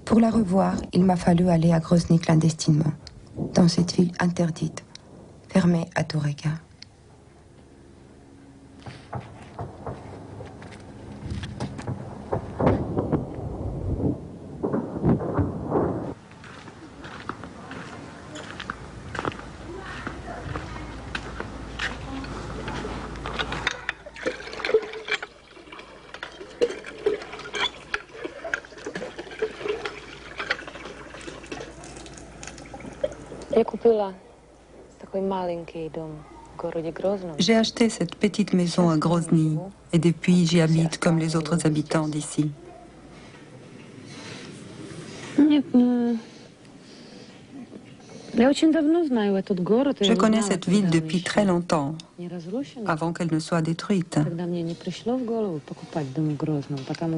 Pour la revoir, il m'a fallu aller à Grozny clandestinement, dans cette ville interdite, fermée à tout regard. J'ai acheté cette petite maison à Grozny et depuis j'y habite comme les autres habitants d'ici. Je connais cette ville depuis très longtemps, avant qu'elle ne soit détruite.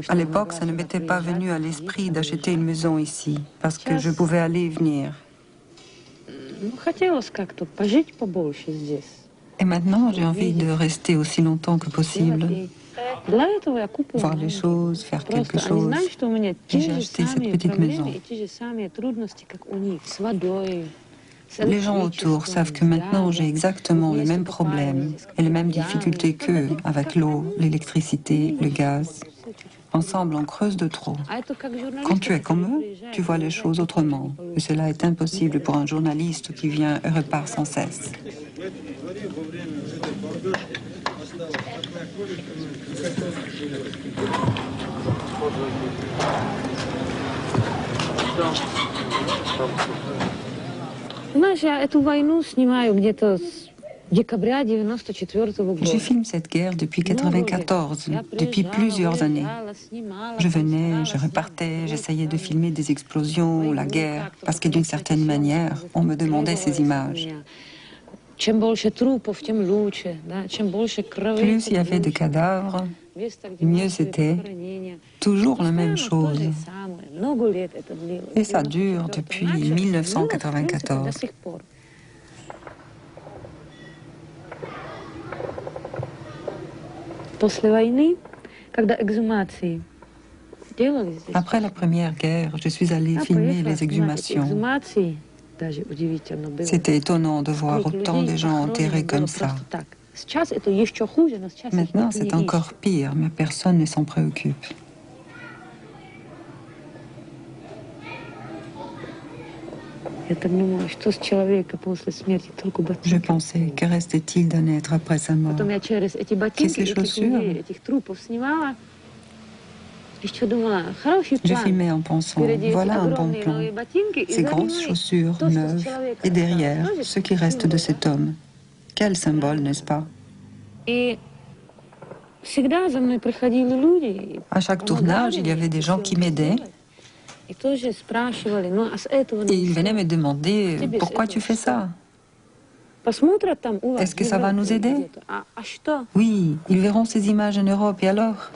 À l'époque, ça ne m'était pas venu à l'esprit d'acheter une maison ici, parce que je pouvais aller et venir. Et maintenant, j'ai envie de rester aussi longtemps que possible, voir les choses, faire quelque chose. Et j'ai acheté cette petite maison. Les gens autour savent que maintenant j'ai exactement les mêmes problèmes et les mêmes difficultés qu'eux avec l'eau, l'électricité, le gaz. Ensemble, on creuse de trop. Quand tu es comme eux, tu vois les choses autrement. Et cela est impossible pour un journaliste qui vient et repart sans cesse. Je filme cette guerre depuis 1994, depuis plusieurs années. Je venais, je repartais, j'essayais de filmer des explosions, la guerre, parce que d'une certaine manière, on me demandait ces images. Plus il y avait de cadavres, mieux c'était. Toujours la même chose. Et ça dure depuis 1994. Après la Première Guerre, je suis allée filmer les exhumations. C'était étonnant de voir autant de gens enterrés comme ça. Maintenant, c'est encore pire, mais personne ne s'en préoccupe. Je pensais, que restait-il d'un être après sa mort? Que ces chaussures? Je filmais en pensant, voilà un bon plan. Ces grosses chaussures neuves et derrière, ce qui reste de cet homme. Quel symbole, n'est-ce pas? À chaque tournage, il y avait des gens qui m'aidaient. Et ils venaient me demander, pourquoi tu fais ça? Est-ce que ça va nous aider? Oui, ils verront ces images en Europe, et alors?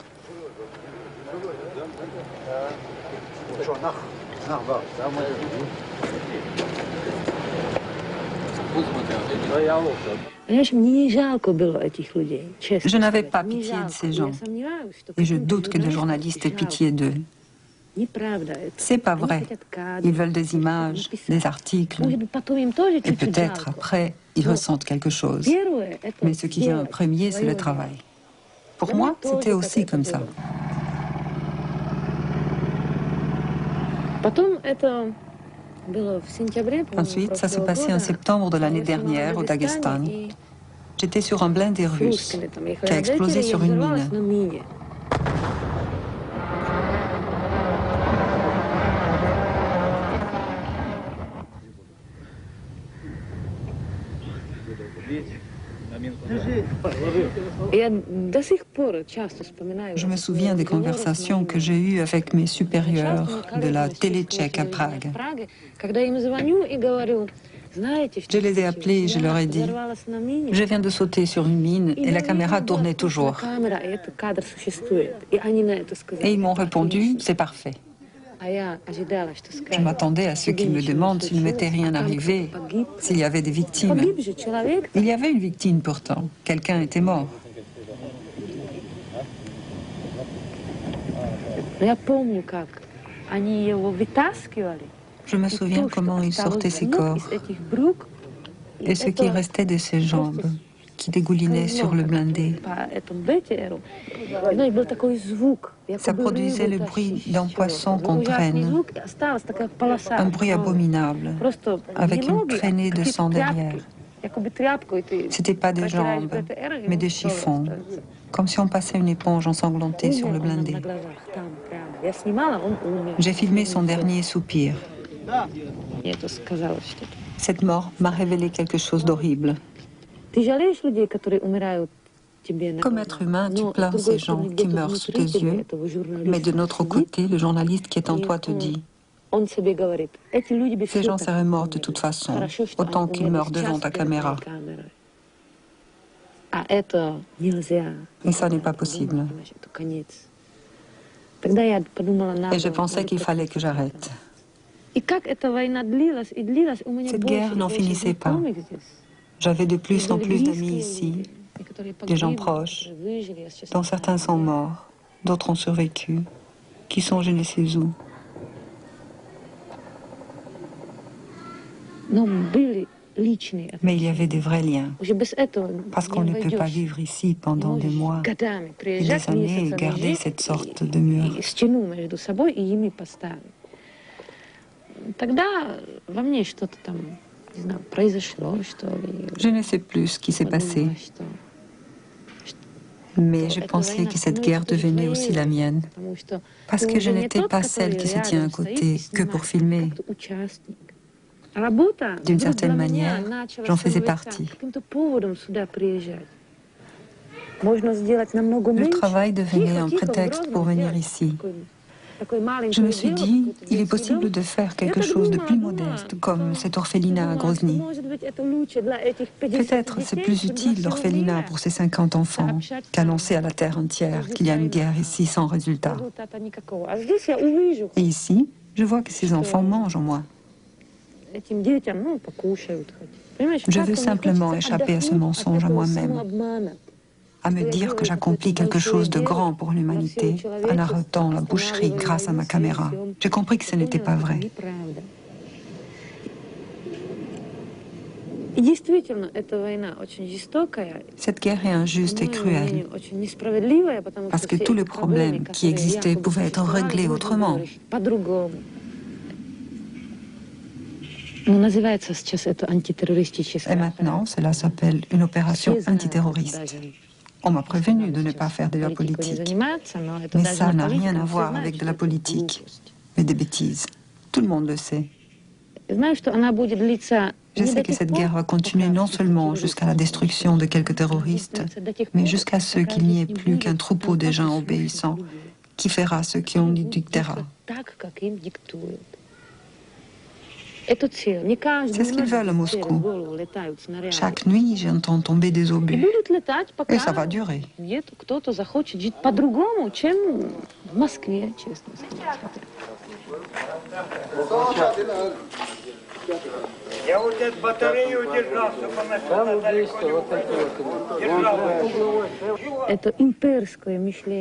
Je n'avais pas pitié de ces gens, et je doute que les journalistes aient pitié d'eux. C'est pas vrai. Ils veulent des images, des articles, et peut-être après, ils ressentent quelque chose. Mais ce qui vient en premier, c'est le travail. Pour moi, c'était aussi comme ça. Ensuite, ça s'est passé en septembre de l'année dernière au Daghestan. J'étais sur un blindé russe qui a explosé sur une mine. Je me souviens des conversations que j'ai eues avec mes supérieurs de la télé tchèque à Prague. Je les ai appelés et je leur ai dit, je viens de sauter sur une mine et la caméra tournait toujours. Et ils m'ont répondu, c'est parfait. Je m'attendais à ce qu'ils me demandent s'il ne m'était rien arrivé, s'il y avait des victimes. Il y avait une victime pourtant. Quelqu'un était mort. Je me souviens comment ils sortaient ses corps et ce qui restait de ses jambes qui dégoulinaient sur le blindé. Ça produisait le bruit d'un poisson qu'on traîne, un bruit abominable, avec une traînée de sang derrière. C'était pas des jambes, mais des chiffons, comme si on passait une éponge ensanglantée sur le blindé. J'ai filmé son dernier soupir. Cette mort m'a révélé quelque chose d'horrible. Comme être humain, tu plains ces gens qui meurent sous tes yeux, mais de notre côté, le journaliste qui est en toi te dit « Ces gens seraient morts de toute façon, autant qu'ils meurent devant ta caméra. » Et ça n'est pas possible. Et je pensais qu'il fallait que j'arrête. Cette guerre n'en finissait pas. J'avais de plus en plus d'amis ici, des gens proches, dont certains sont morts, d'autres ont survécu, qui sont je ne sais où. Mais il y avait des vrais liens, parce qu'on ne peut pas vivre ici pendant des mois et des années et garder cette sorte de mur. Je ne sais plus ce qui s'est passé, mais je pensais que cette guerre devenait aussi la mienne, parce que je n'étais pas celle qui se tient à côté que pour filmer. D'une certaine manière, j'en faisais partie. Le travail devenait un prétexte pour venir ici. Je me suis dit, il est possible de faire quelque chose de plus modeste, comme cet orphelinat à Grozny. Peut-être c'est plus utile l'orphelinat pour ces 50 enfants qu'annoncer à la terre entière qu'il y a une guerre ici sans résultat. Et ici, je vois que ces enfants mangent en moi. Je veux simplement échapper à ce mensonge à moi-même, à me dire que j'accomplis quelque chose de grand pour l'humanité en arrêtant la boucherie grâce à ma caméra. J'ai compris que ce n'était pas vrai. Cette guerre est injuste et cruelle, parce que tous les problèmes qui existaient pouvaient être réglés autrement. Et maintenant, cela s'appelle une opération antiterroriste. On m'a prévenu de ne pas faire de la politique. Mais ça n'a rien à voir avec de la politique, mais des bêtises. Tout le monde le sait. Je sais que cette guerre va continuer non seulement jusqu'à la destruction de quelques terroristes, mais jusqu'à ce qu'il n'y ait plus qu'un troupeau de gens obéissants qui fera ce qu'on lui dictera. C'est ce qu'ils veulent à Moscou. Chaque nuit, j'entends tomber des obus. Et ça va durer.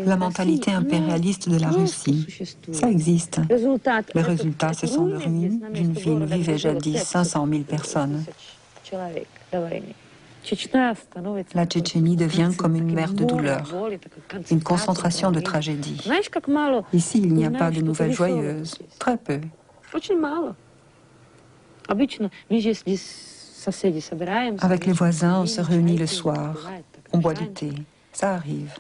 La mentalité impérialiste de la Russie, ça existe. Le résultat, ce sont les ruines d'une ville où vivaient jadis 500 000 personnes. La Tchétchénie devient comme une mer de douleur, une concentration de tragédies. Ici, il n'y a pas de nouvelles joyeuses, très peu. Avec les voisins, on se réunit le soir, on boit du thé, ça arrive.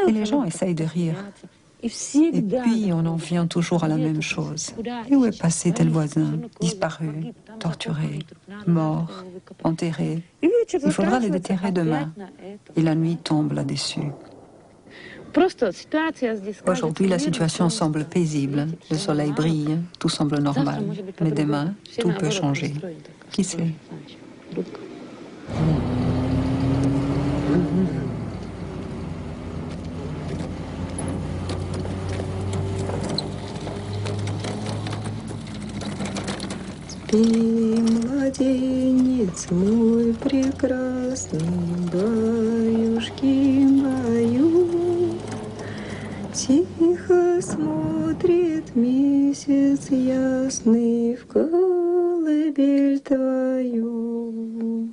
Et les gens essayent de rire. Et puis, on en vient toujours à la même chose. Et où est passé tel voisin? Disparu, torturé, mort, enterré. Il faudra le déterrer demain. Et la nuit tombe là-dessus. Aujourd'hui, la situation semble paisible. Le soleil brille, tout semble normal. Mais demain, tout peut changer. Qui sait? Спи, младенец мой прекрасный, баюшки баю, тихо смотрит месяц ясный в колыбель твою.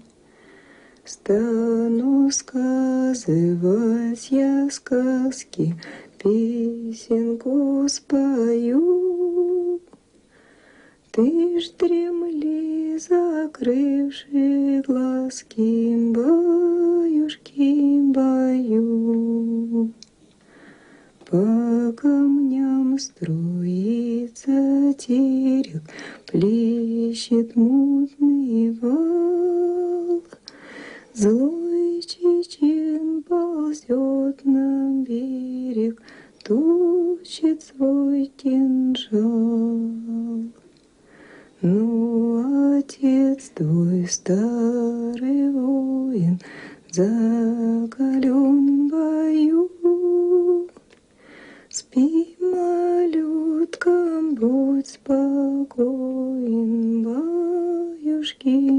Стану сказывать я сказки, песенку спою. Ты ж дремли, закрывши глазки, баюшки, баю. По камням струится терек, плещет мутный вал. Злой чечен ползет на берег, точит свой кинжал. Ну, отец твой, старый воин, закален в бою. Спи, малютка, будь спокоен, баюшки